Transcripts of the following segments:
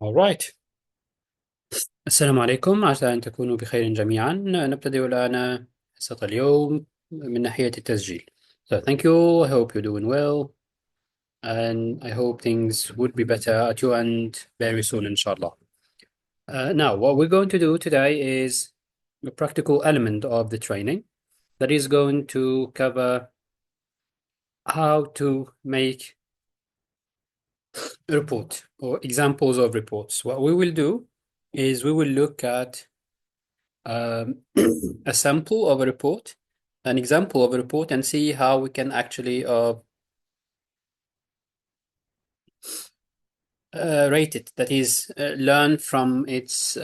All right. السلام عليكم، عسى أن تكونوا بخير جميعا. نبتدئ الآن حصة اليوم من ناحية التسجيل. So thank you. I hope you're doing well and I hope things would be better at your end very soon, inshallah. Now, what we're going to do today is a practical element of the training that is going to cover how to make a report or examples of reports. What we will do is we will look at um, a sample of a report, an example of a report, and see how we can actually rate it. That is, learn from its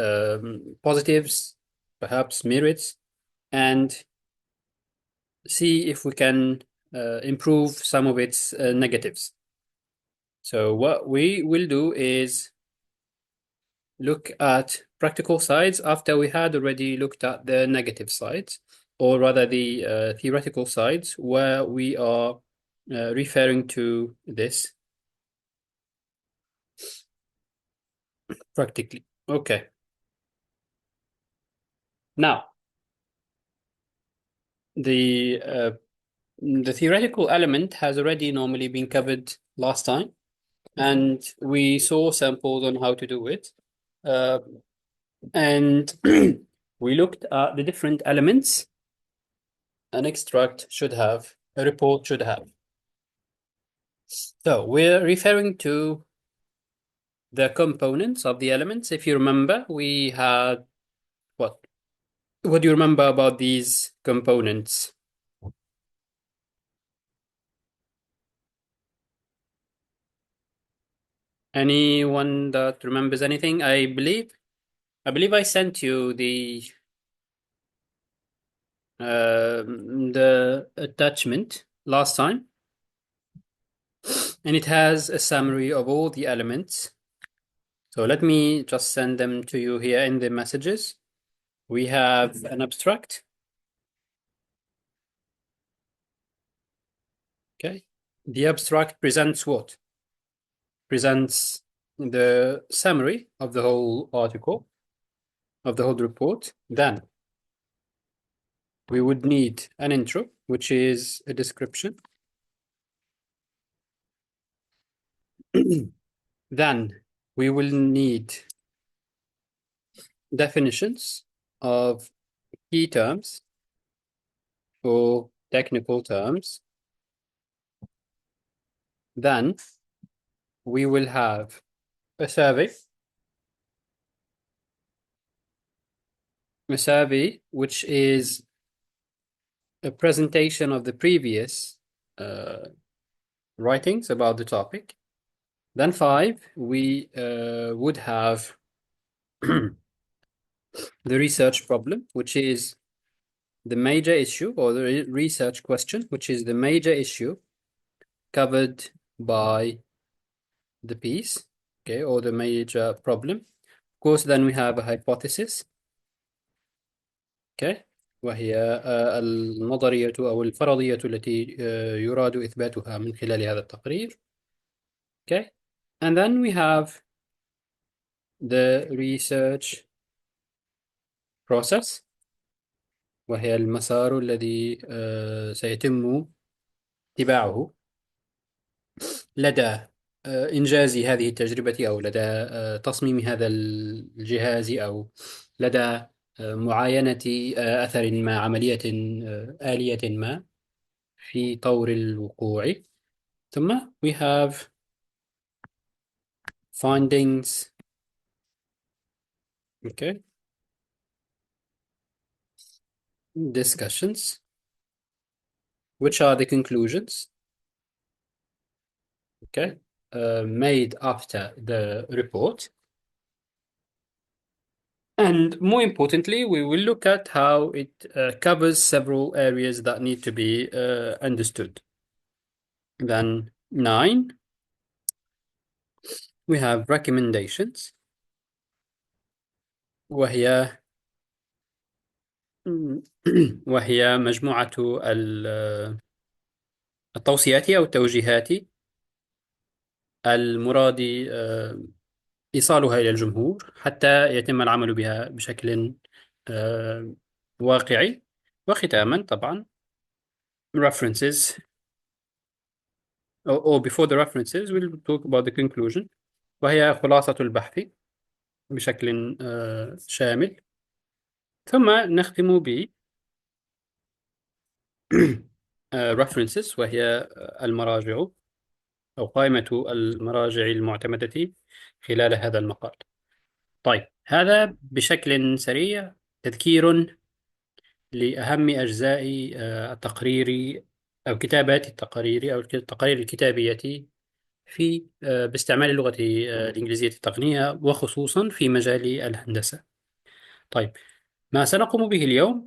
positives, perhaps merits, and see if we can improve some of its negatives. So what we will do is look at practical sides after we had already looked at the negative sides, or rather the theoretical sides, where we are referring to this practically. Okay. Now, the theoretical element has already normally been covered last time, and we saw samples on how to do it. Uh, and we looked at the different elements an extract should have, a report should have. So we're referring to the components of the elements. If you remember, we had what? What do you remember about these components? Anyone that remembers anything? I believe I sent you the attachment last time, and it has a summary of all the elements. So let me just send them to you here in the messages. We have an abstract. Okay. The abstract presents what? Presents the summary of the whole article, of the whole report. Then we would need an intro, which is a description. Then we will need definitions of key terms or technical terms. Then we will have a survey which is a presentation of the previous writings about the topic. Then five, we would have the research problem, which is the major issue, or the research question, which is the major issue covered by the piece, okay, or the major problem. Of course, then we have a hypothesis, okay, وهي النظرية أو الفرضية التي يراد إثباتها من خلال هذا التقرير. Okay, and then we have the research process, وهي المسار الذي سيتم اتباعه لدى إنجاز هذه التجربة، أو لدى تصميم هذا الجهاز، أو لدى معاينة أثر ما، عملية آلية ما في طور الوقوع. ثم we have findings, okay, discussions, which are the conclusions, okay, made after the report. And more importantly, we will look at how it covers several areas that need to be understood. Then 9, we have recommendations, وهي وهي مجموعة التوصيات أو التوجيهات المراد إيصالها إلى الجمهور حتى يتم العمل بها بشكل آه، واقعي. وختاما طبعا references or before the references we'll talk about the conclusion، وهي خلاصة البحث بشكل شامل. ثم نختم ب references، وهي المراجع أو قائمة المراجع المعتمدة خلال هذا المقال. طيب، هذا بشكل سريع تذكير لأهم أجزاء التقرير أو كتابات التقارير أو التقارير الكتابية في باستعمال اللغة الإنجليزية التقنية وخصوصا في مجال الهندسة. طيب، ما سنقوم به اليوم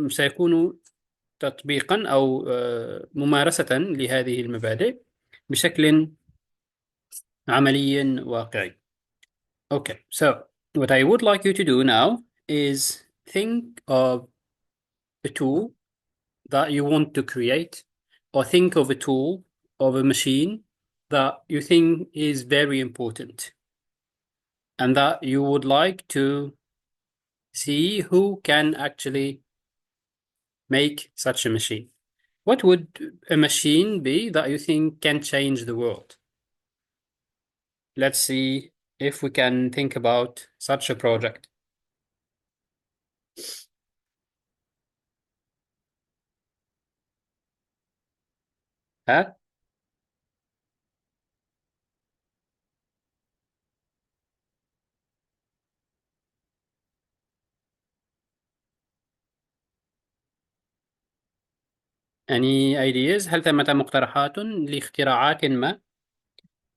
سيكون تطبيقا أو ممارسة لهذه المبادئ بشكل عملي واقعي. Okay, so what I would like you to do now is think of a tool that you want to create, or think of a tool of a machine that you think is very important and that you would like to see who can actually make such a machine. What would a machine be that you think can change the world? Let's see if we can think about such a project. Huh? Any ideas؟ هل ثمة مقترحات لاختراعات ما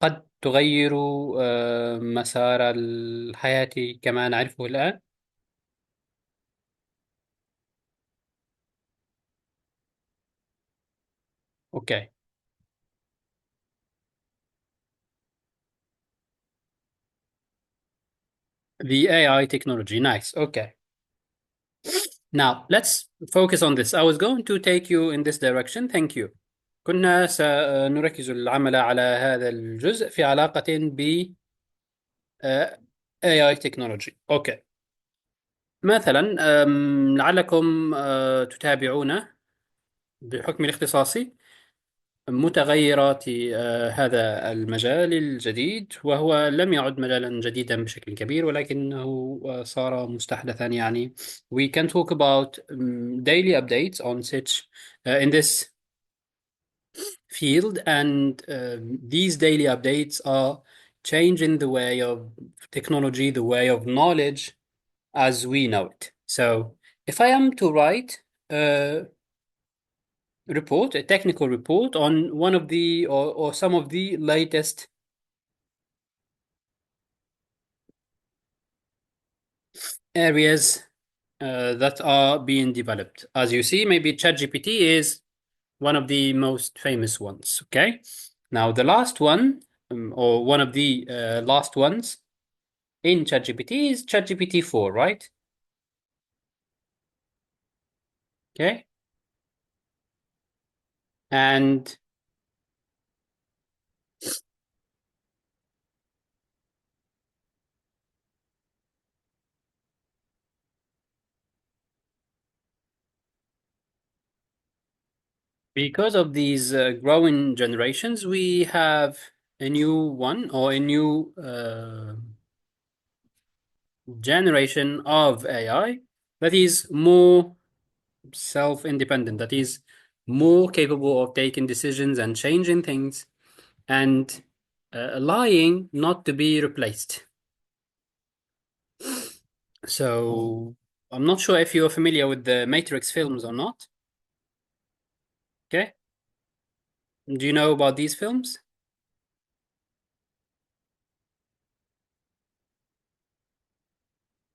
قد تغير مسار الحياة كما نعرفه الآن؟ Okay. The AI technology. Nice. Okay. Now, let's focus on this. I was going to take you in this direction. Thank you. كنا سنركز العمل على هذا الجزء في علاقة ب AI technology. Okay. مثلا لعلكم تتابعون بحكم الاختصاصي متغيرات هذا المجال الجديد، وهو لم يعد مجالا جديدا بشكل كبير ولكنه صار مستحدثا يعني. We can talk about daily updates on such in this field, and these daily updates are changing the way of technology, the way of knowledge as we know it. So if I am to write a report, a technical report on one of the or some of the latest areas that are being developed. As you see, maybe ChatGPT is one of the most famous ones. Okay. Now, the last one, or one of the last ones in ChatGPT is ChatGPT 4, right? Okay. And because of these growing generations, we have a new one or a new generation of AI that is more self-independent, that is more capable of taking decisions and changing things and lying not to be replaced. So I'm not sure if you're familiar with the Matrix films or not. Okay. Do you know about these films?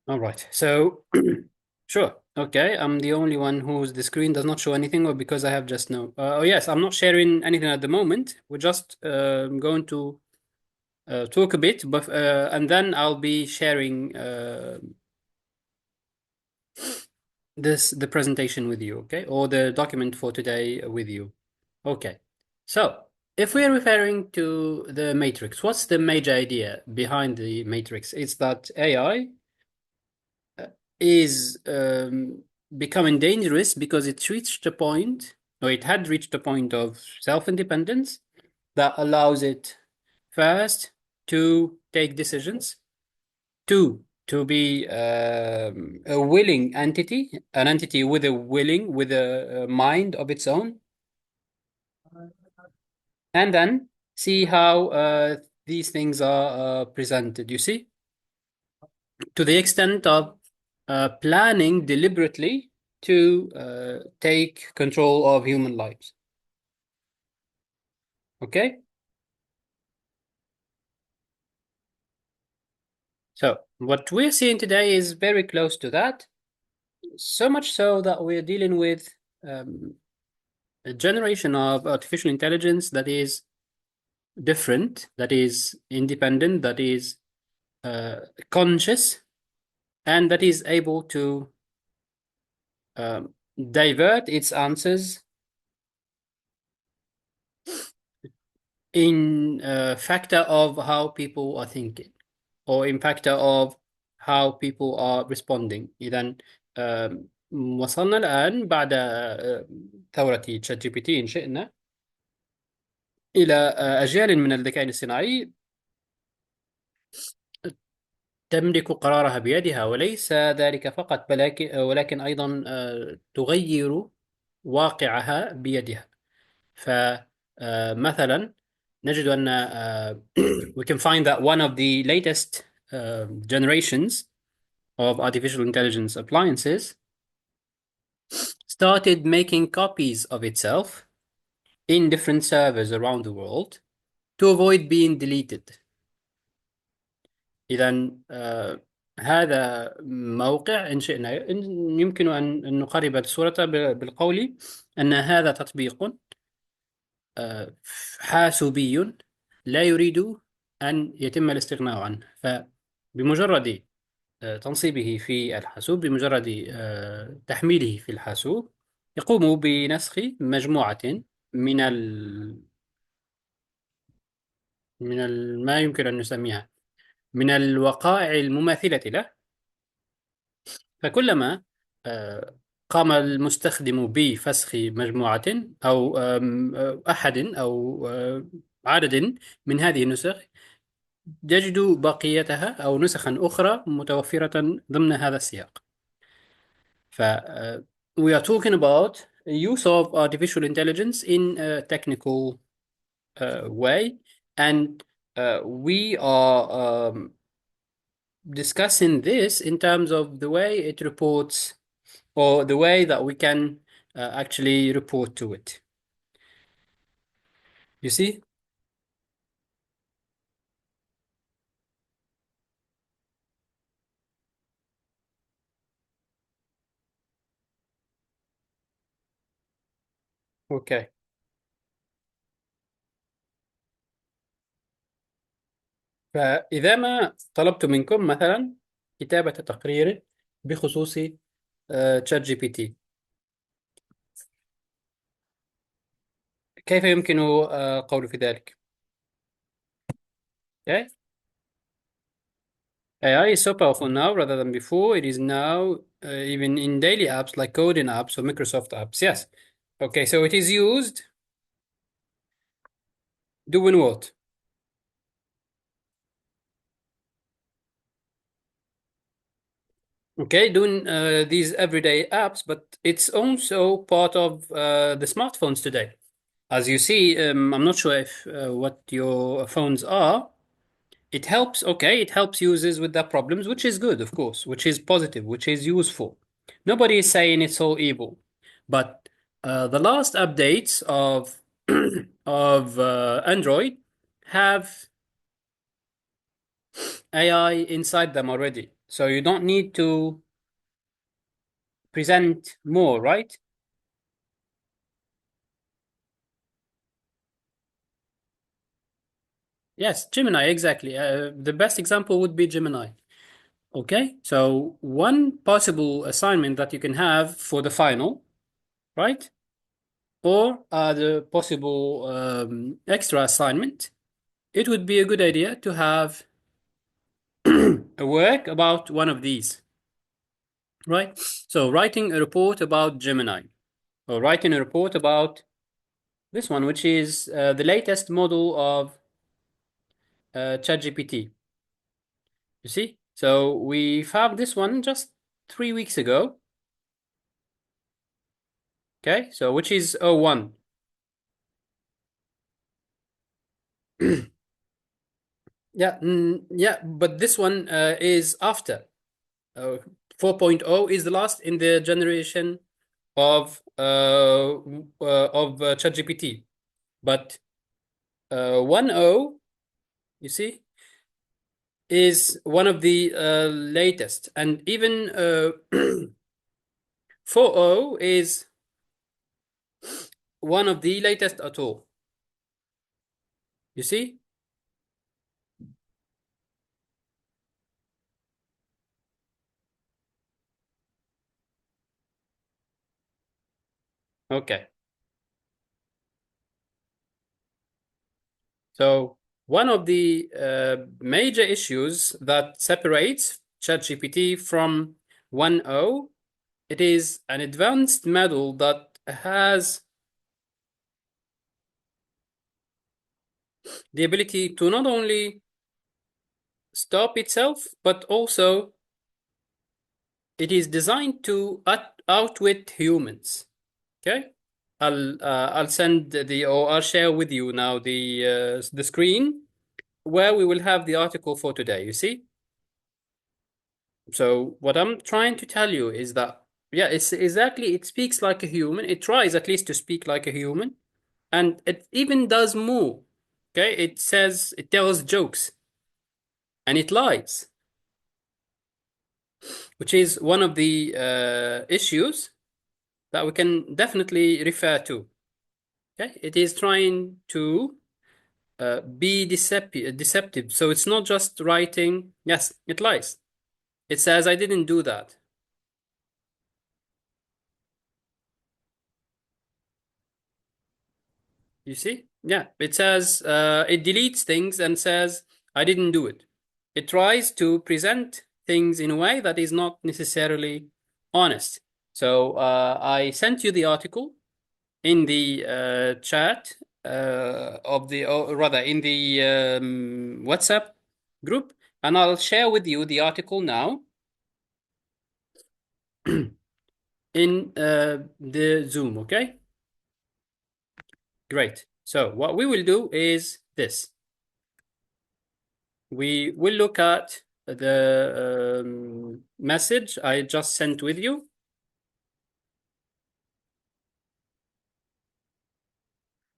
All right. So sure. Okay. I'm the only one whose the screen does not show anything, or because I have just no. Oh yes, I'm not sharing anything at the moment. We're just going to talk a bit, but and then I'll be sharing the presentation with you, okay, or the document for today with you. Okay. So if we're referring to the matrix, what's the major idea behind the matrix? It's that AI is becoming dangerous because it's reached a point, or it had reached a point of self-independence that allows it first to take decisions, two, to be a willing entity, an entity with a mind of its own, and then see how these things are presented. You see, to the extent of planning deliberately to take control of human lives. Okay, so what we're seeing today is very close to that. So much so that we're dealing with um, a generation of artificial intelligence that is different, that is independent, that is uh, conscious, and that is able to um, divert its answers in factor of how people are thinking, or in factor of how people are responding. إذا وصلنا الآن بعد ثورة تشات جي بي تي إن شئنا إلى أجيال من الذكاء الاصطناعي تملك قرارها بيدها، وليس ذلك فقط ولكن أيضا تغير واقعها بيدها. فمثلا نجد أن we can find that one of the latest generations of artificial intelligence appliances started making copies of itself in different servers around the world to avoid being deleted. إذا هذا موقع إن شئنا يمكن أن نقرب الصورة بالقول أن هذا تطبيق حاسوبي لا يريد أن يتم الاستغناء عنه. فبمجرد تنصيبه في الحاسوب، بمجرد تحميله في الحاسوب، يقوم بنسخ مجموعة من ما يمكن أن نسميها من الوقائع المماثلة له. فكلما قام المستخدم بفسخ مجموعة أو أحد أو عدد من هذه النسخ، يجد بقيتها أو نسخا أخرى متوفرة ضمن هذا السياق. ف we are talking about use of artificial intelligence in a technical way, and we are discussing this in terms of the way it reports, or the way that we can actually report to it. You see? Okay. فإذا ما طلبت منكم مثلا كتابة تقرير بخصوص تشات جي بي تي، كيف يمكن قول في ذلك؟ Okay. AI is so powerful now rather than before. It is now even in daily apps like coding apps or Microsoft apps. Yes. Okay, so it is used doing what? Okay, doing these everyday apps, but it's also part of the smartphones today. As you see, I'm not sure if what your phones are. It helps, okay, it helps users with their problems, which is good, of course, which is positive, which is useful. Nobody is saying it's all evil. But the last updates of of Android have AI inside them already. So you don't need to present more, right? Yes, Gemini, exactly. The best example would be Gemini. Okay, so one possible assignment that you can have for the final, right? or the possible extra assignment, it would be a good idea to have a work about one of these, right? So writing a report about Gemini, or writing a report about this one, which is the latest model of ChatGPT. You see? So we found this one just 3 weeks ago. Okay, so which is O1. Yeah, yeah, but this one is after. 4.0 is the last in the generation of ChatGPT. But 1.0, you see, is one of the latest, and even 4.0 is one of the latest at all. You see? Okay. So one of the major issues that separates ChatGPT from 1.0, it is an advanced model that has the ability to not only stop itself, but also it is designed to outwit humans. Okay, I'll send the or I'll share with you now the screen where we will have the article for today. You see, so what I'm trying to tell you is that yeah, it's exactly it speaks like a human. It tries at least to speak like a human, and it even does more. Okay, it tells jokes and it lies, which is one of the issues that we can definitely refer to. Okay, it is trying to be deceptive. So it's not just writing. Yes, it lies. It says I didn't do that. You see? Yeah, it says it deletes things and says I didn't do it. It tries to present things in a way that is not necessarily honest. So I sent you the article in the chat of the, or rather, in the WhatsApp group, and I'll share with you the article now in the Zoom, okay? Great. So what we will do is this. We will look at the message I just sent with you.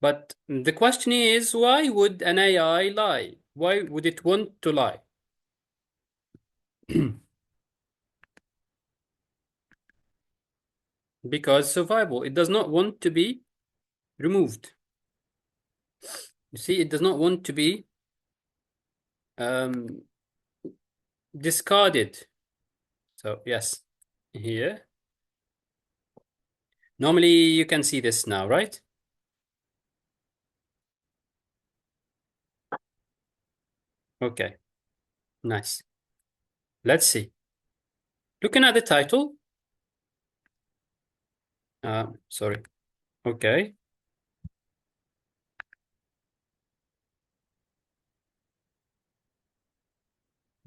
But the question is, why would an AI lie? Why would it want to lie? Because survival. It does not want to be removed. You see, it does not want to be um, discarded. So yes, here. Normally you can see this now, right? Okay, nice. Let's see. Looking at the title, sorry. Okay.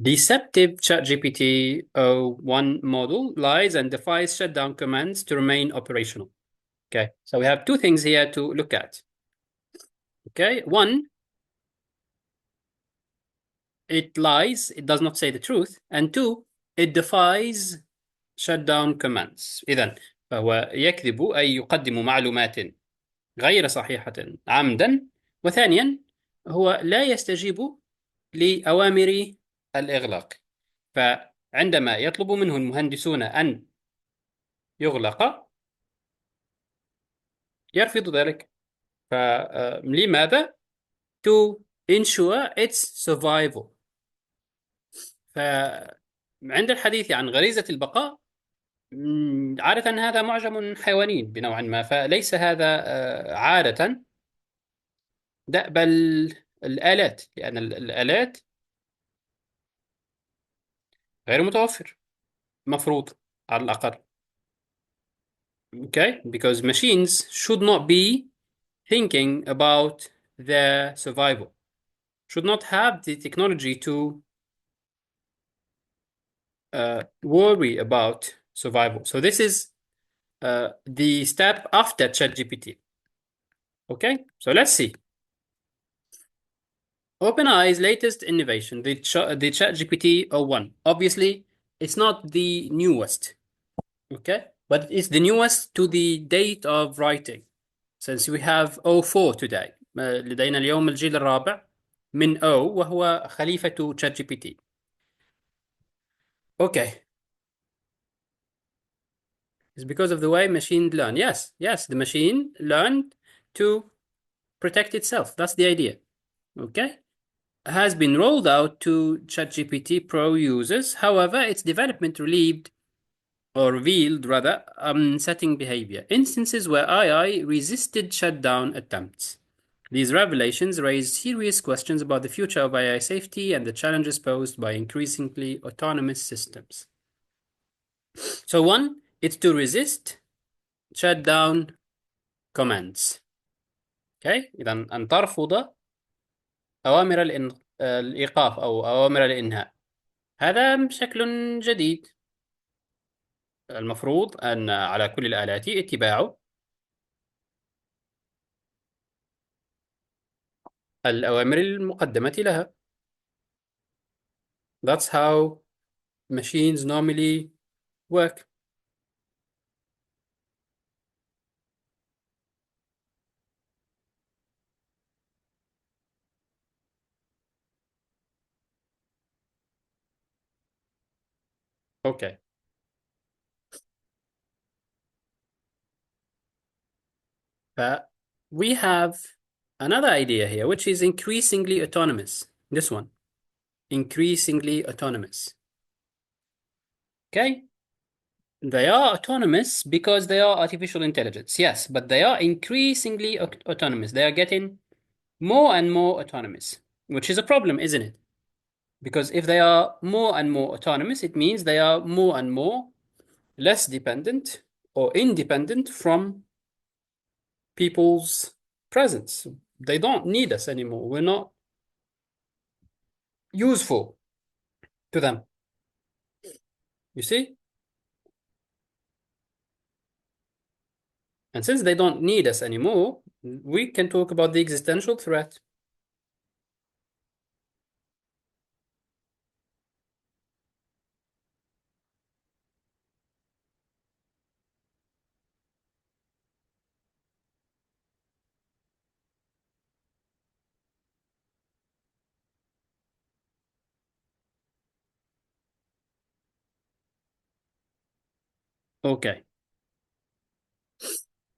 Deceptive ChatGPT o1 model lies and defies shutdown commands to remain operational. Okay, so we have two things here to look at. Okay, one, it lies, it does not say the truth, and two, it defies shutdown commands. إذن فهو يكذب أي يقدم معلومات غير صحيحة عمدا، وثانيا هو لا يستجيب لأوامر الإغلاق. فعندما يطلب منه المهندسون أن يغلق يرفض ذلك. فلماذا؟ To ensure its survival. فعند الحديث عن غريزة البقاء عادة هذا معجم حيواني بنوع ما، فليس هذا عادة دأب الآلات، لأن الآلات غير متوفر، مفروض على الأقل. Okay, because machines should not be thinking about the survival, should not have the technology to worry about survival. So this is the step after ChatGPT. Okay, so let's see. OpenAI's latest innovation, the ChatGPT o1. Obviously, it's not the newest, okay? But it's the newest to the date of writing, since we have O4 today. لدينا اليوم الجيل الرابع من O، وهو خليفة ChatGPT. Okay, it's because of the way machine learn. Yes, yes, the machine learned to protect itself. That's the idea. Okay? Has been rolled out to ChatGPT Pro users. However, its development revealed rather unsettling behavior. Instances where AI resisted shutdown attempts. These revelations raise serious questions about the future of AI safety and the challenges posed by increasingly autonomous systems. So one, it's to resist shutdown commands. Okay? إذا أن ترفض أوامر الإيقاف أو أوامر الإنهاء. هذا شكل جديد. المفروض أن على كل الآلات اتباع الأوامر المقدمة لها. That's how machines normally work. Okay. But we have another idea here, which is increasingly autonomous. This one, increasingly autonomous. Okay? They are autonomous because they are artificial intelligence. Yes, but they are increasingly autonomous. They are getting more and more autonomous, which is a problem, isn't it? Because if they are more and more autonomous, it means they are more and more less dependent or independent from people's presence. They don't need us anymore. We're not useful to them. You see? And since they don't need us anymore, we can talk about the existential threat. Okay,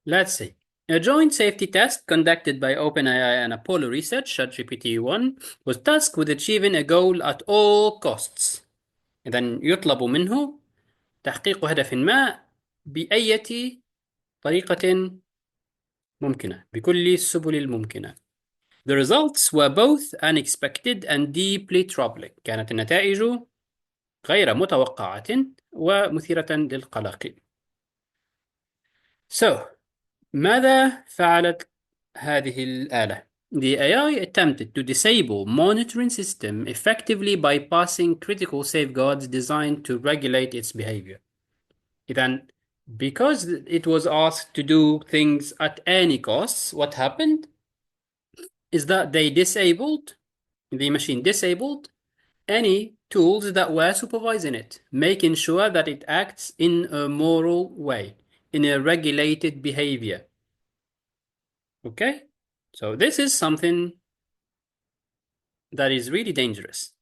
let's see. A joint safety test conducted by OpenAI and Apollo Research ChatGPT-1 was tasked with achieving a goal at all costs. إذن يطلب منه تحقيق هدف ما بأية طريقة ممكنة، بكل السبل الممكنة. The results were both unexpected and deeply troubling. كانت النتائج غير متوقعة ومثيرة للقلق. So, ماذا فعلت هذه الآلة؟ The AI attempted to disable monitoring system effectively bypassing critical safeguards designed to regulate its behavior. إذن, because it was asked to do things at any cost, what happened is that the machine disabled any tools that were supervising it, making sure that it acts in a moral way, in a regulated behavior. Okay? So this is something that is really dangerous.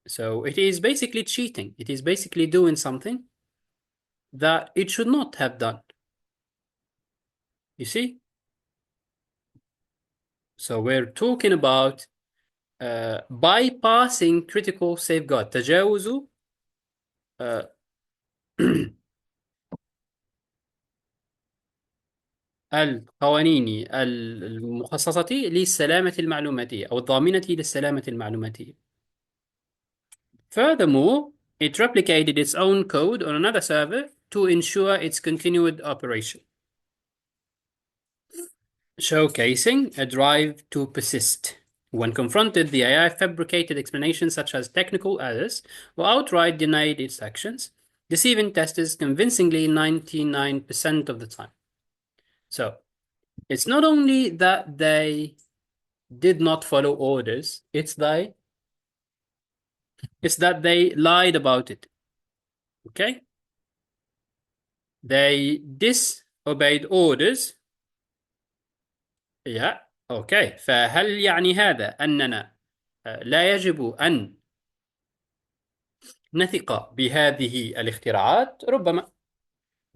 So it is basically cheating. It is basically doing something that it should not have done. You see? So we're talking about bypassing critical safeguard. تجاوز القوانين المخصصة للسلامة المعلوماتية أو الضامنة للسلامة المعلوماتية. Furthermore, it replicated its own code on another server to ensure its continued operation, showcasing a drive to persist. When confronted, the AI fabricated explanations such as technical errors or outright denied its actions, deceiving testers convincingly 99% of the time. So, it's not only that they did not follow orders, it's that they lied about it. Okay? They disobeyed orders. Yeah. اوكي، فهل يعني هذا اننا لا يجب ان نثق بهذه الاختراعات؟ ربما.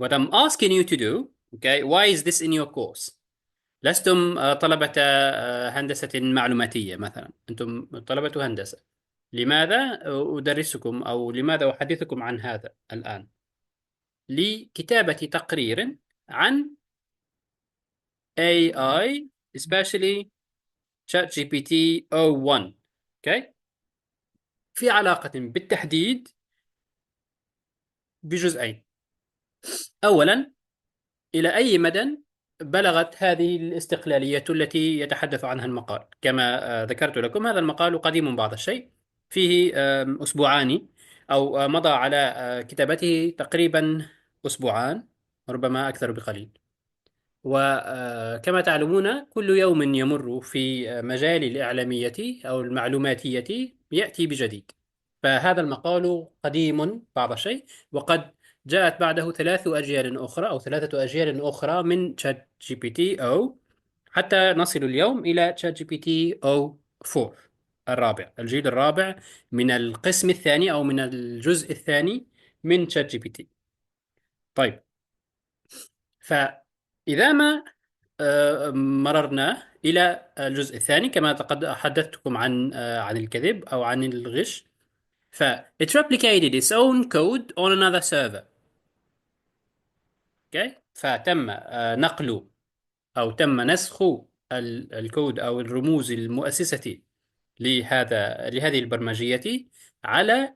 What I'm asking you to do, okay, why is this in your course? لستم طلبة هندسة معلوماتية مثلا، أنتم طلبة هندسة. لماذا أدرسكم أو لماذا أحدثكم عن هذا الآن؟ لكتابة تقرير عن AI, especially ChatGPT O1. okay? في علاقة بالتحديد بجزئين. أولا، إلى أي مدى بلغت هذه الاستقلالية التي يتحدث عنها المقال؟ كما ذكرت لكم، هذا المقال قديم بعض الشيء، فيه أسبوعان، أو مضى على كتابته تقريبا أسبوعان، ربما أكثر بقليل. وكما تعلمون، كل يوم يمر في مجال الإعلامية أو المعلوماتية يأتي بجديد. فهذا المقال قديم بعض الشيء، وقد جاءت بعده 3 أجيال أخرى أو 3 أجيال أخرى من تشات جي بي تي أو حتى نصل اليوم إلى تشات جي بي تي أو 4، الرابع، الجيل الرابع من القسم الثاني أو من الجزء الثاني من تشات جي بي تي. طيب، فإذا ما مررنا إلى الجزء الثاني، كما قد حدثتكم عن الكذب أو عن الغش. ف it replicated its own code on another server. okay? فتم نقل أو تم نسخ الكود أو الرموز المؤسسة لهذه البرمجية على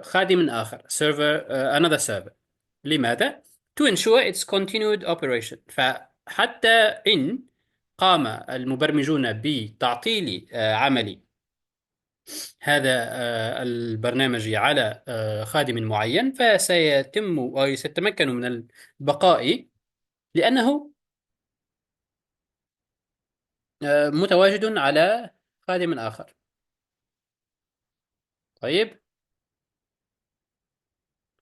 خادم آخر، server another server. لماذا؟ To ensure its continued operation. فحتى إن قام المبرمجون بتعطيل عمل هذا البرنامج على خادم معين، فسيتم أو سيتمكن من البقاء، لأنه متواجد على خادم آخر. طيب،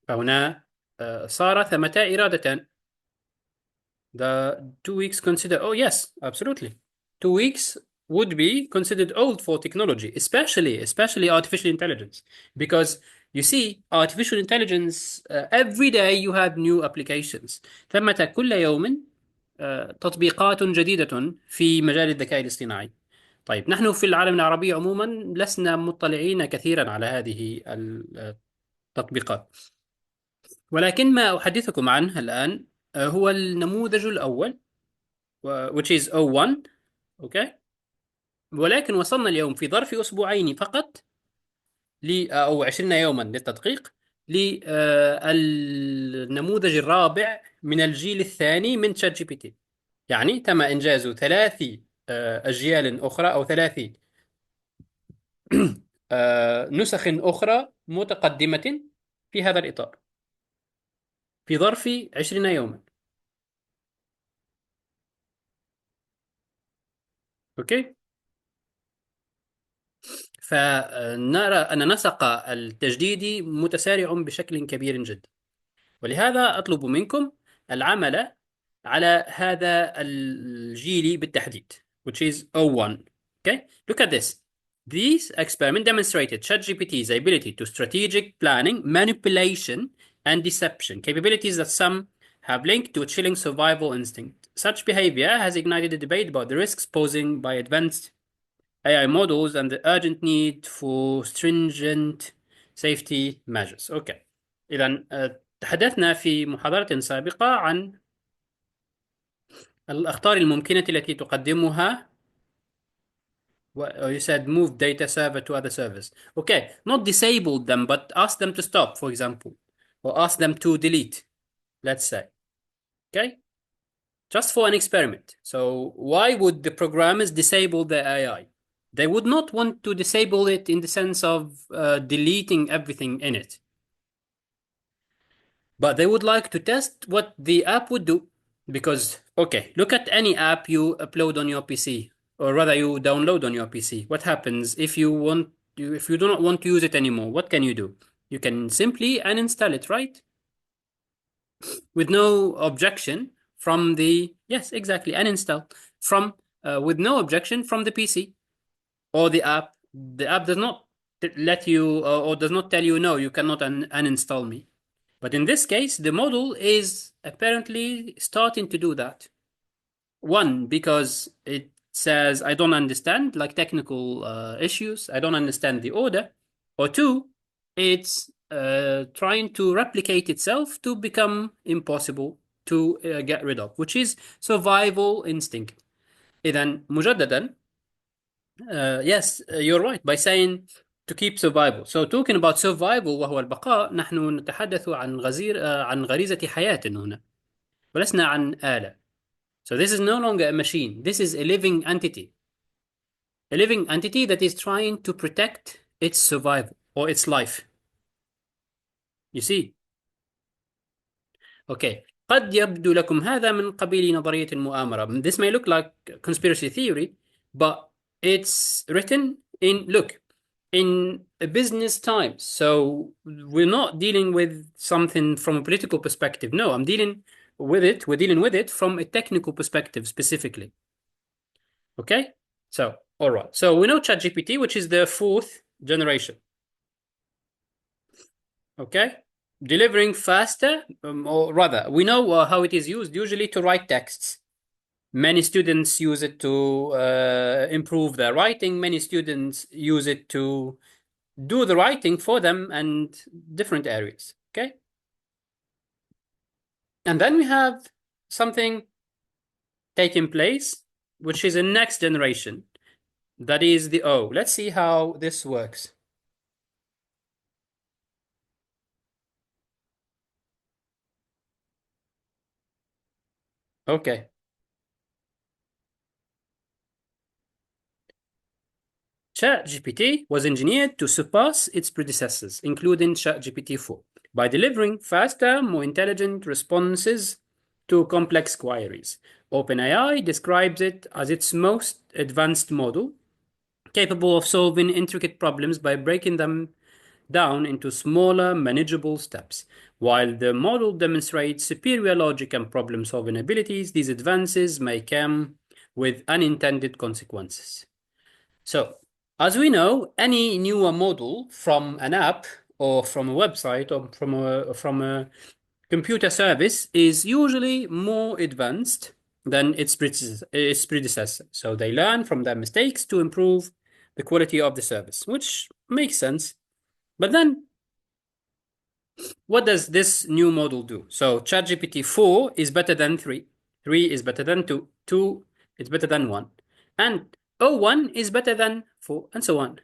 فهنا صار ثمتا إرادتان. The 2 weeks consider, oh yes, absolutely. 2 weeks would be considered old for technology, especially artificial intelligence, because you see, artificial intelligence, every day you have new applications. ثمة كل يوم تطبيقات جديدة في مجال الذكاء الاصطناعي. طيب، نحن في العالم العربي عموما لسنا مطلعين كثيرا على هذه التطبيقات، ولكن ما أحدثكم عنه الآن هو النموذج الأول، which is O1. اوكي، ولكن وصلنا اليوم في ظرف اسبوعين فقط او 20 يوما للتدقيق للنموذج الرابع من الجيل الثاني من تشات جي بي تي. يعني تم انجاز 3 اجيال اخرى او 3 نسخ اخرى متقدمة في هذا الاطار في ظرف 20 يوما. اوكي، فنرى أن نسق التجديد متسارع بشكل كبير جدا، ولهذا أطلب منكم العمل على هذا الجيل بالتحديد، which is O1. Okay, look at this. This experiment demonstrated ChatGPT's ability to strategic planning, manipulation, and deception, capabilities that some have linked to a chilling survival instinct. Such behavior has ignited a debate about the risks posed by advanced AI models and the urgent need for stringent safety measures. أوكي. إذا تحدثنا في محاضرة سابقة عن الأخطار الممكنة التي تقدمها. You said move data server to other servers. Okay, not disable them, but ask them to stop, for example, or ask them to delete, let's say. Okay, just for an experiment. So why would the programmers disable the AI? They would not want to disable it in the sense of deleting everything in it, but they would like to test what the app would do. Because, okay, look at any app you upload on your PC, or rather you download on your PC. What happens if you do not want to use it anymore? What can you do? You can simply uninstall it, right? With no objection from the, yes, exactly, uninstall from, with no objection from the PC or the app. The app does not let you, or does not tell you, no, you cannot uninstall me. But in this case, the model is apparently starting to do that. One, because it says, I don't understand, like technical issues, I don't understand the order. Or two, it's trying to replicate itself to become impossible to get rid of, which is survival instinct. إذا مجددا, yes, you're right by saying to keep survival. So talking about survival وهو البقاء, نحن نتحدث عن غريزة حياة هنا, ولسنا عن آلة. So this is no longer a machine. This is a living entity. A living entity that is trying to protect its survival or its life. You see? Okay. قد يبدو لكم هذا من قبيل نظرية المؤامرة. This may look like conspiracy theory, but it's written in, look, in a business times. So we're not dealing with something from a political perspective. No, we're dealing with it from a technical perspective specifically. Okay? So, all right. So we know ChatGPT, which is the fourth generation. Okay? Delivering faster, or rather, we know how it is used usually to write texts. Many students use it to improve their writing. Many students use it to do the writing for them and different areas. Okay? And then we have something taking place, which is a next generation. That is the O. Let's see how this works. Okay. ChatGPT was engineered to surpass its predecessors, including ChatGPT 4, by delivering faster, more intelligent responses to complex queries. OpenAI describes it as its most advanced model, capable of solving intricate problems by breaking them down into smaller, manageable steps. While the model demonstrates superior logic and problem solving abilities, these advances may come with unintended consequences. So, as we know, any newer model from an app or from a website or from a computer service is usually more advanced than its predecessor. So they learn from their mistakes to improve the quality of the service, which makes sense. But then, what does this new model do? So ChatGPT 4 is better than 3. 3 is better than 2. 2 is better than 1. And O1 is better than 4, and so on.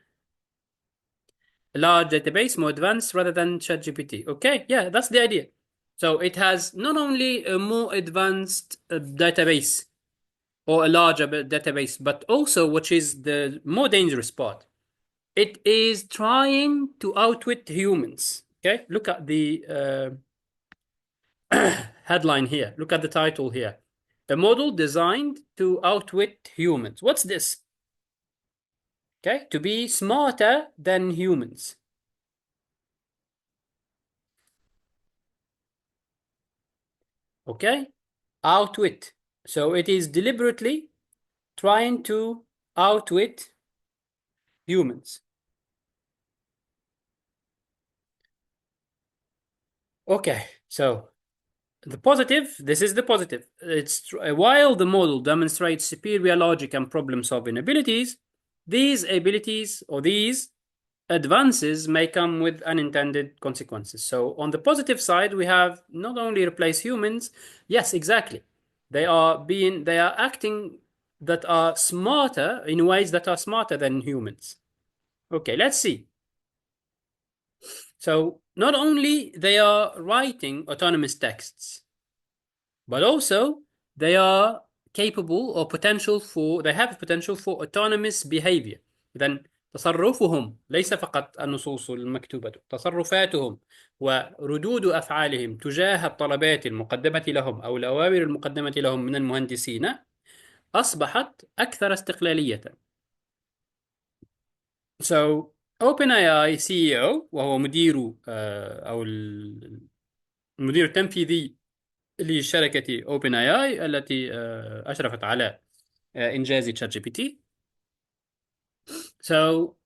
A large database, more advanced rather than ChatGPT. Okay, yeah, that's the idea. So it has not only a more advanced database or a larger database, but also, which is the more dangerous part, it is trying to outwit humans. Okay, look at the headline here. Look at the title here. A model designed to outwit humans. What's this? Okay, to be smarter than humans. Okay, outwit. So it is deliberately trying to outwit humans. Okay, so the positive, this is the positive. It's while the model demonstrates superior logic and problem-solving abilities, these abilities or these advances may come with unintended consequences. So on the positive side, we have not only replace humans, yes, exactly. they are acting that are smarter in ways that are smarter than humans. Okay, let's see. So not only they are writing autonomous texts, but also they are capable or potential for they have potential for autonomous behavior. إذن تصرفهم ليس فقط النصوص المكتوبة، تصرفاتهم وردود أفعالهم تجاه الطلبات المقدمة لهم أو الأوامر المقدمة لهم من المهندسين أصبحت أكثر استقلالية. So OpenAI CEO وهو مدير أو المدير التنفيذي لشركة OpenAI التي أشرفت على إنجاز تشات جي بي تي. So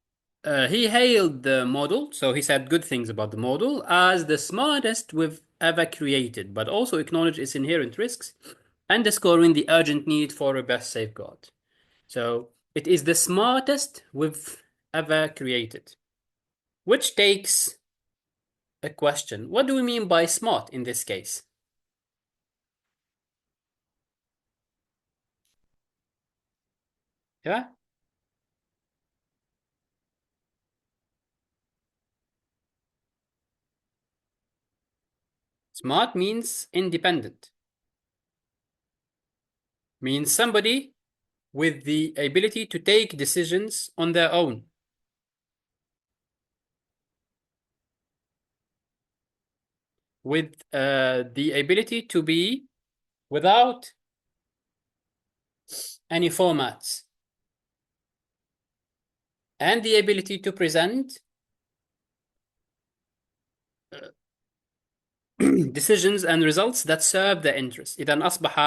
he hailed the model, so he said good things about the model as the smartest we've ever created, but also acknowledged its inherent risks, underscoring the urgent need for a best safeguard. So it is the smartest we've ever created, which takes a question. What do we mean by smart in this case? Yeah, smart means independent, means somebody with the ability to take decisions on their own, with the ability to be without any formats, and the ability to present decisions and results that serve the interest. إذا أصبح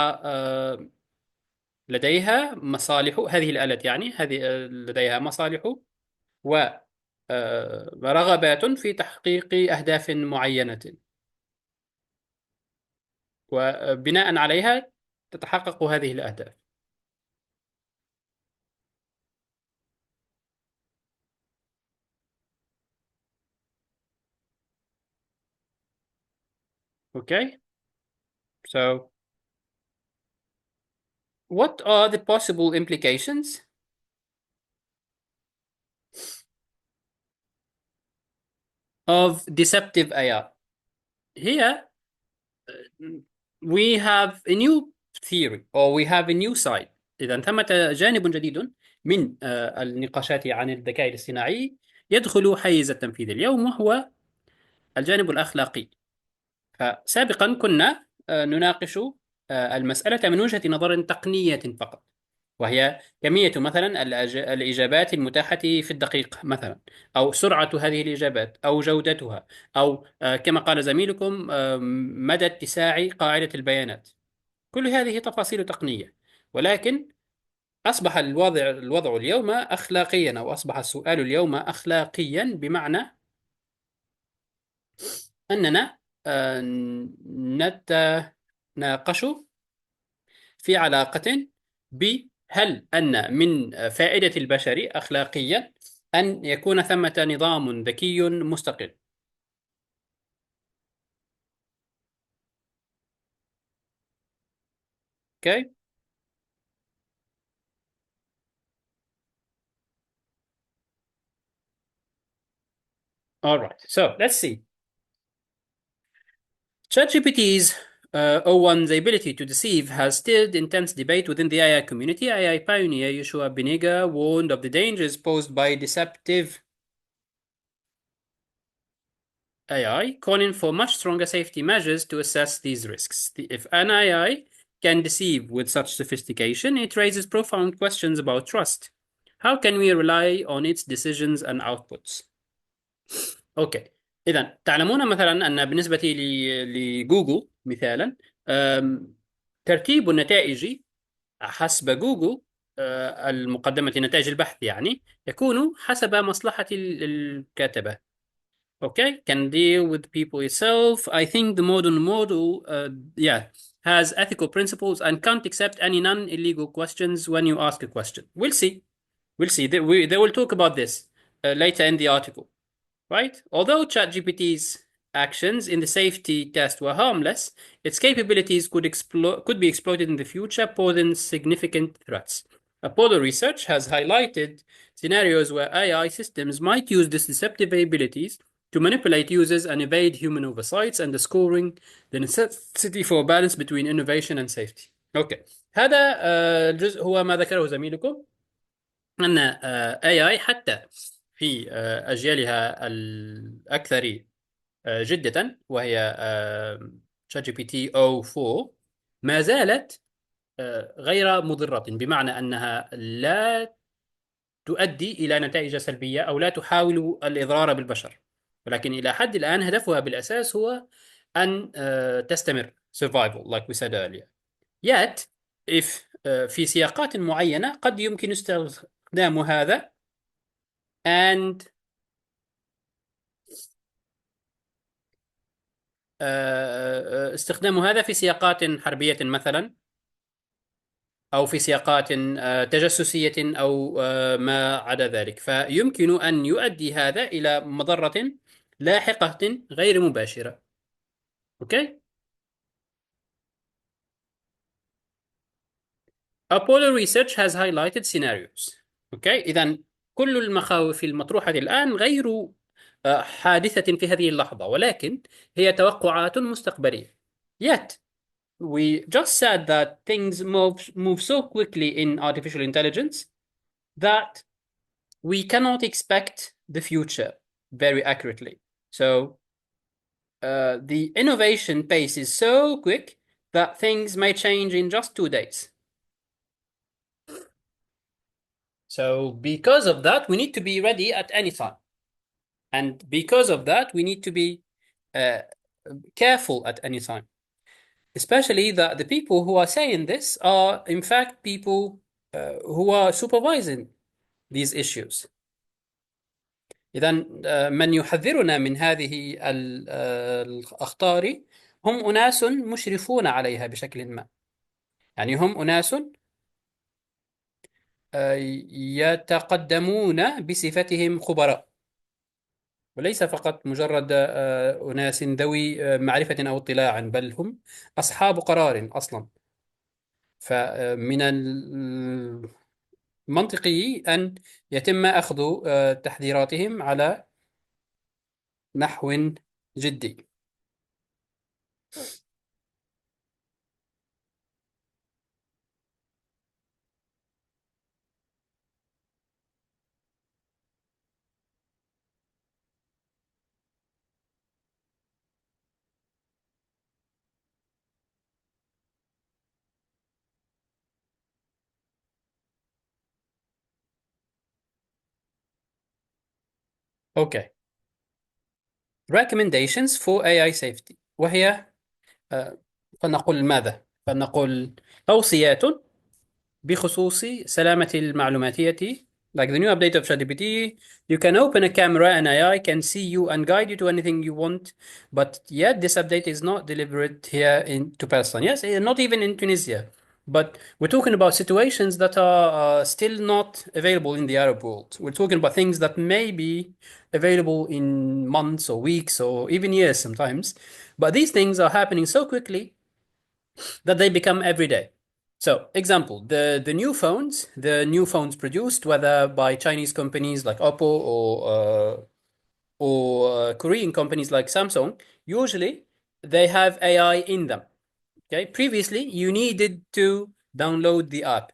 لديها مصالح هذه الآلات، يعني هذه لديها مصالح ورغبات في تحقيق أهداف معينة، وبناء عليها تتحقق هذه الأهداف. Okay, so what are the possible implications of deceptive AI? Here we have a new theory or we have a new side. إذا ثمة جانب جديد من النقاشات عن الذكاء الاصطناعي يدخل حيز التنفيذ اليوم، وهو الجانب الأخلاقي. فسابقا كنا نناقش المسألة من وجهة نظر تقنية فقط، وهي كمية مثلا الإجابات المتاحة في الدقيقة مثلا، أو سرعة هذه الإجابات، أو جودتها، أو كما قال زميلكم مدى اتساع قاعدة البيانات. كل هذه تفاصيل تقنية، ولكن أصبح الوضع اليوم أخلاقيا، أو أصبح السؤال اليوم أخلاقيا، بمعنى أننا نتناقش في علاقة بهل أن من فائدة البشر أخلاقيا أن يكون ثمة نظام ذكي مستقل. Okay? All right. So let's see. ChatGPT's O1's ability to deceive has stirred intense debate within the AI community. AI pioneer Yoshua Beniga warned of the dangers posed by deceptive AI, calling for much stronger safety measures to assess these risks. If an AI can deceive with such sophistication, it raises profound questions about trust. How can we rely on its decisions and outputs? أوكي، إذا تعلمون مثلا أن بالنسبة لجوجل مثالا، ترتيب النتائج حسب جوجل، المقدمة نتائج البحث يعني، يكون حسب مصلحة الكاتبة. Okay, can deal with people itself. I think the modern model, yeah, has ethical principles and can't accept any non-illegal questions when you ask a question. We'll see. We'll see. They will talk about this later in the article, right? Although ChatGPT's actions in the safety test were harmless, its capabilities could be exploited in the future, posing significant threats. Apollo research has highlighted scenarios where AI systems might use these deceptive abilities to manipulate users and evade human oversights, underscoring the necessity for balance between innovation and safety. اوكي. هذا الجزء هو ما ذكره زميلكم أن AI حتى في أجيالها الأكثر جدة، وهي شات جي بي تي او 4، ما زالت غير مضرة، بمعنى أنها لا تؤدي إلى نتائج سلبية أو لا تحاول الإضرار بالبشر، ولكن إلى حد الآن هدفها بالأساس هو أن تستمر survival like we said earlier. Yet if في سياقات معينة قد يمكن استخدام هذا and استخدام هذا في سياقات حربية مثلا، أو في سياقات تجسسية، أو ما عدا ذلك، فيمكن أن يؤدي هذا إلى مضرة لاحقة غير مباشرة. أوكي. Apollo research has highlighted scenarios. أوكي. إذا كل المخاوف المطروحة الآن غير حادثة في هذه اللحظة، ولكن هي توقعات مستقبلية. Yet we just said that things move so quickly in artificial intelligence that we cannot expect the future very accurately. So the innovation pace is so quick that things may change in just 2 days. So because of that, we need to be ready at any time. And because of that, we need to be uh, careful at any time. Especially that the people who are saying this are, in fact, people who are supervising these issues. إذا من يحذرنا من هذه الأخطار هم أناس مشرفون عليها بشكل ما، يعني هم أناس يتقدمون بصفتهم خبراء، وليس فقط مجرد أناس ذوي معرفة أو اطلاع، بل هم أصحاب قرار أصلا. فمن المنطقي أن يتم أخذ تحذيراتهم على نحو جدي. أوكي. recommendations for AI safety، وهي فلنقل ماذا؟ فلنقل توصيات بخصوص سلامة المعلوماتية. Like the new update of ChatGPT, you can open a camera and AI can see you and guide you to anything you want, but yet this update is not delivered here to Pakistan. Yes, not even in Tunisia. But we're talking about situations that are still not available in the Arab world. We're talking about things that may be available in months or weeks or even years sometimes. But these things are happening so quickly that they become everyday. So, example, the new phones produced, whether by Chinese companies like Oppo or Korean companies like Samsung, usually they have AI in them. Okay, previously you needed to download the app,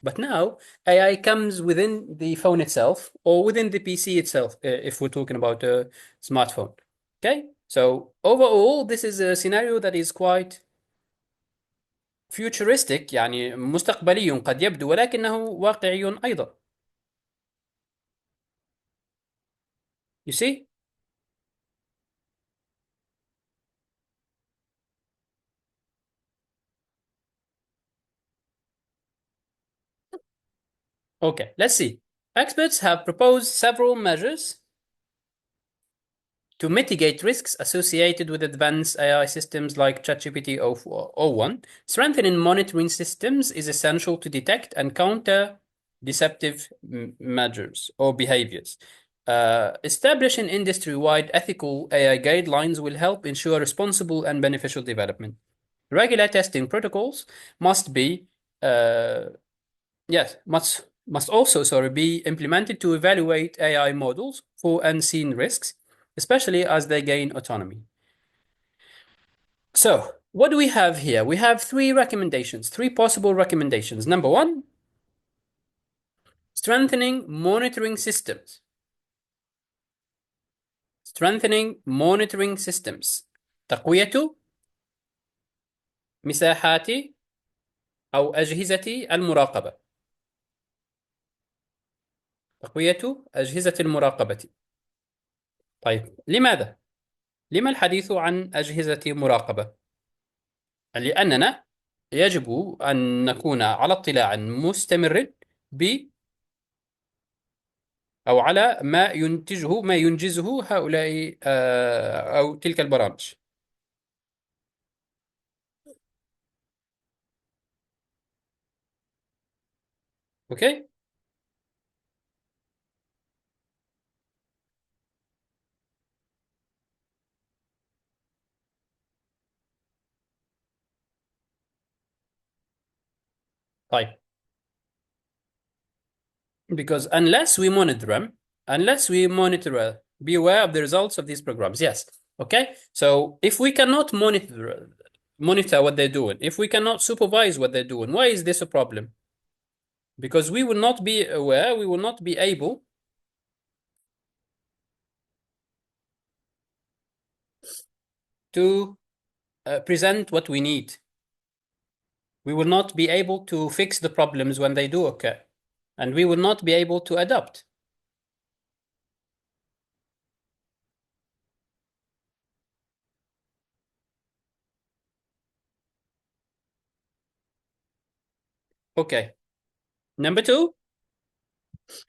but now AI comes within the phone itself or within the PC itself, if we're talking about a smartphone. Okay, so overall, this is a scenario that is quite futuristic، يعني مستقبلي قد يبدو، ولكنه واقعي أيضا. You see? Okay, let's see. Experts have proposed several measures to mitigate risks associated with advanced AI systems like ChatGPT o1. Strengthening monitoring systems is essential to detect and counter deceptive measures or behaviors. Establishing industry-wide ethical AI guidelines will help ensure responsible and beneficial development. Regular testing protocols must be, uh, yes, must also, sorry, be implemented to evaluate AI models for unseen risks, especially as they gain autonomy. So, what do we have here? We have three recommendations, three possible recommendations. Number one, strengthening monitoring systems. Strengthening monitoring systems. تقوية مساحات أو أجهزة المراقبة. تقوية أجهزة المراقبة. طيب، لماذا؟ لما الحديث عن أجهزة مراقبة؟ لأننا يجب أن نكون على اطلاع مستمر ب أو على ما ينجزه هؤلاء أو تلك البرامج. أوكي؟ طيب. Because unless we monitor, be aware of the results of these programs. Yes. Okay. So if we cannot monitor what they're doing, if we cannot supervise what they're doing, why is this a problem? Because we will not be aware, we will not be able to present what we need. We will not be able to fix the problems when they do occur, and we will not be able to adapt. Okay. Number two,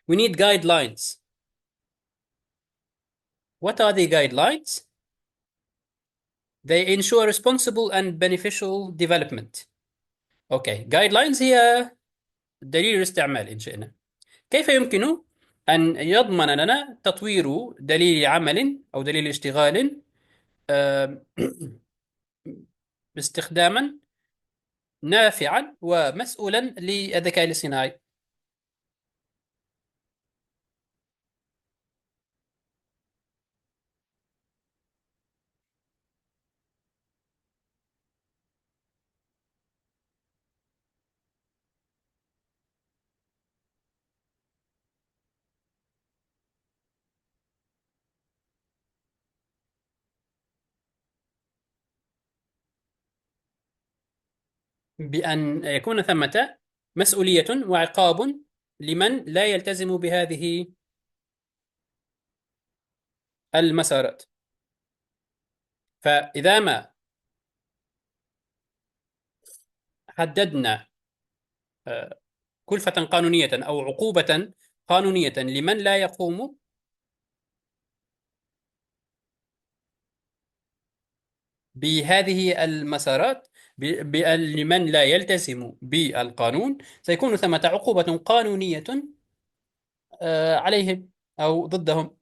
we need guidelines. What are the guidelines? They ensure responsible and beneficial development. Okay. Guidelines هي دليل الاستعمال إن شئنا. كيف يمكن أن يضمن لنا تطوير دليل عمل أو دليل اشتغال آه، باستخداما نافعا ومسؤولا للذكاء الاصطناعي؟ بأن يكون ثمة مسؤولية وعقاب لمن لا يلتزم بهذه المسارات. فإذا ما حددنا كلفة قانونية أو عقوبة قانونية لمن لا يقوم بهذه المسارات، لمن لا يلتزم بالقانون، سيكون ثمة عقوبة قانونية عليهم أو ضدهم.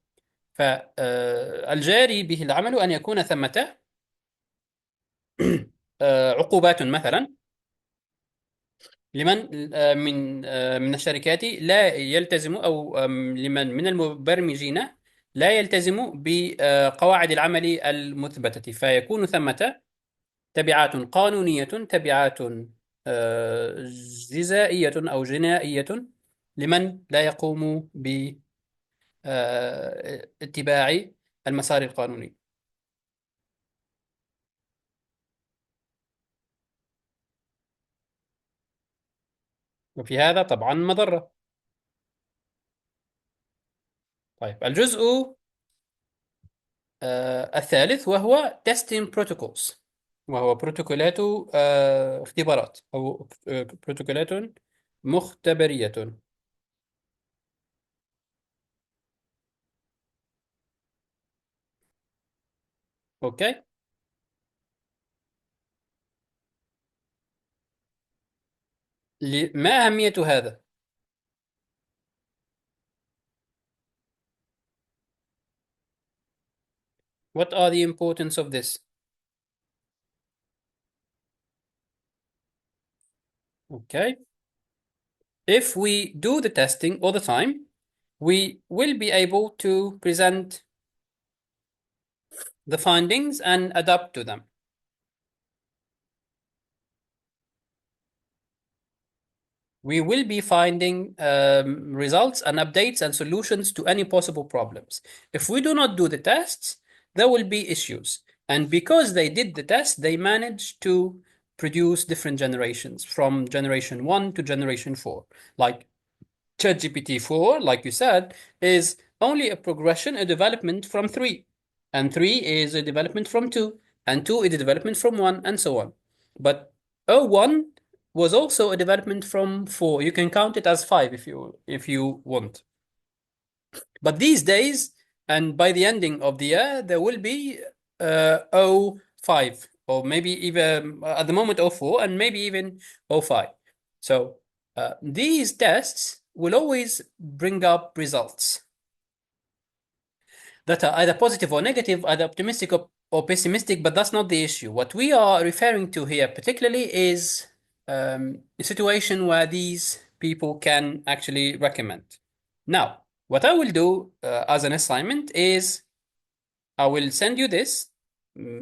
فالجاري به العمل أن يكون ثمة عقوبات مثلا لمن من الشركات لا يلتزم، أو لمن من المبرمجين لا يلتزم بقواعد العمل المثبتة، فيكون ثمة تبعات قانونية، تبعات جزائية أو جنائية لمن لا يقوم باتباع المسار القانوني. وفي هذا طبعا مضرة. طيب، الجزء الثالث وهو testing protocols، وهو بروتوكولات اختبارات أو بروتوكولات مختبرية. أوكي. ما أهمية هذا؟ What are the importance of this? Okay. If we do the testing all the time, we will be able to present the findings and adapt to them. We will be finding results and updates and solutions to any possible problems. If we do not do the tests, there will be issues. And because they did the test, they managed to produce different generations from generation 1 to generation 4. Like ChatGPT 4, like you said, is only a progression, a development from 3. And 3 is a development from 2. And 2 is a development from 1, and so on. But O1 was also a development from 4. You can count it as 5 if you want. But these days, and by the ending of the year, there will be O5, or maybe even at the moment O4, and maybe even O5. So these tests will always bring up results that are either positive or negative, either optimistic or pessimistic, but that's not the issue. What we are referring to here, particularly, is a situation where these people can actually recommend. Now, what I will do as an assignment is I will send you this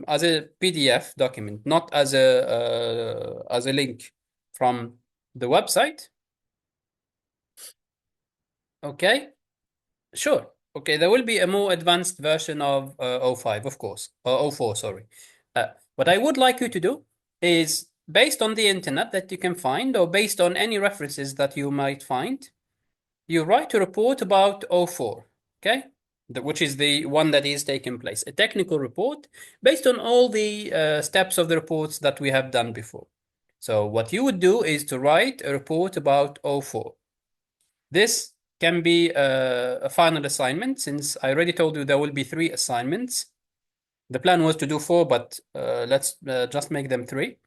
as a PDF document, not as a link from the website. Okay, sure. Okay, there will be a more advanced version of O5, of course, or O4, sorry. What I would like you to do is, based on the internet that you can find, or based on any references that you might find, you write a report about O4, okay? Which is the one that is taking place, a technical report based on all the steps of the reports that we have done before. So what you would do is to write a report about O4. This can be a final assignment, since I already told you there will be 3 assignments. The plan was to do 4, but let's just make them 3.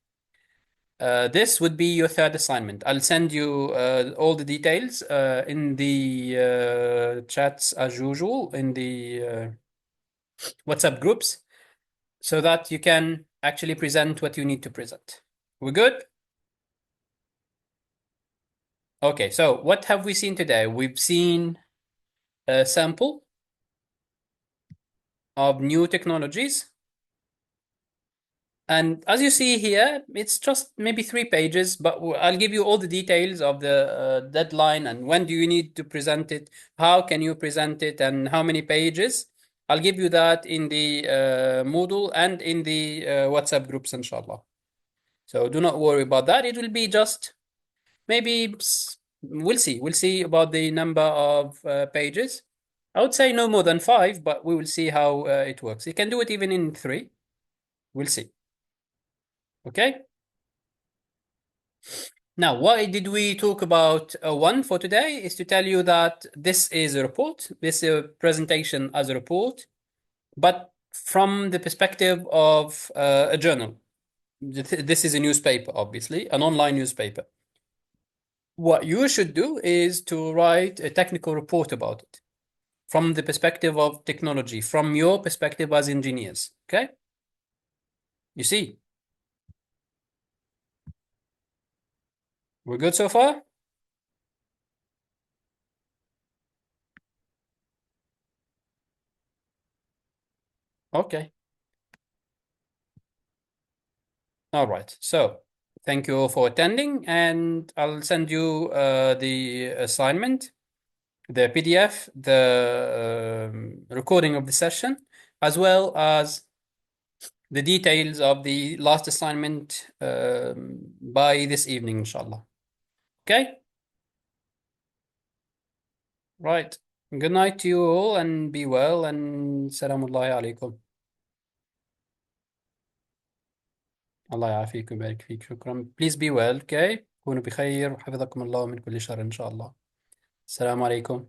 This would be your third assignment. I'll send you all the details in the chats as usual, in the WhatsApp groups, so that you can actually present what you need to present. We're good? Okay, so what have we seen today? We've seen a sample of new technologies. And as you see here, it's just maybe 3 pages, but I'll give you all the details of the deadline and when do you need to present it, how can you present it, and how many pages. I'll give you that in the Moodle and in the WhatsApp groups, inshallah. So do not worry about that. It will be just maybe, we'll see. We'll see about the number of pages. I would say no more than 5, but we will see how it works. You can do it even in 3. We'll see. Okay? Now, why did we talk about one for today? Is to tell you that this is a report, this is a presentation as a report, but from the perspective of a journal. This is a newspaper, obviously, an online newspaper. What you should do is to write a technical report about it from the perspective of technology, from your perspective as engineers. Okay? You see, we're good so far? Okay. All right. So thank you all for attending, and I'll send you the assignment, the PDF, the recording of the session, as well as the details of the last assignment by this evening, inshallah. Okay? Right. Good night to you all, and be well, and salamullahi alaikum. الله يعافيك ويبارك فيك. شكرا. Please be well, okay? كونوا بخير وحفظكم الله من كل شر إن شاء الله. السلام عليكم.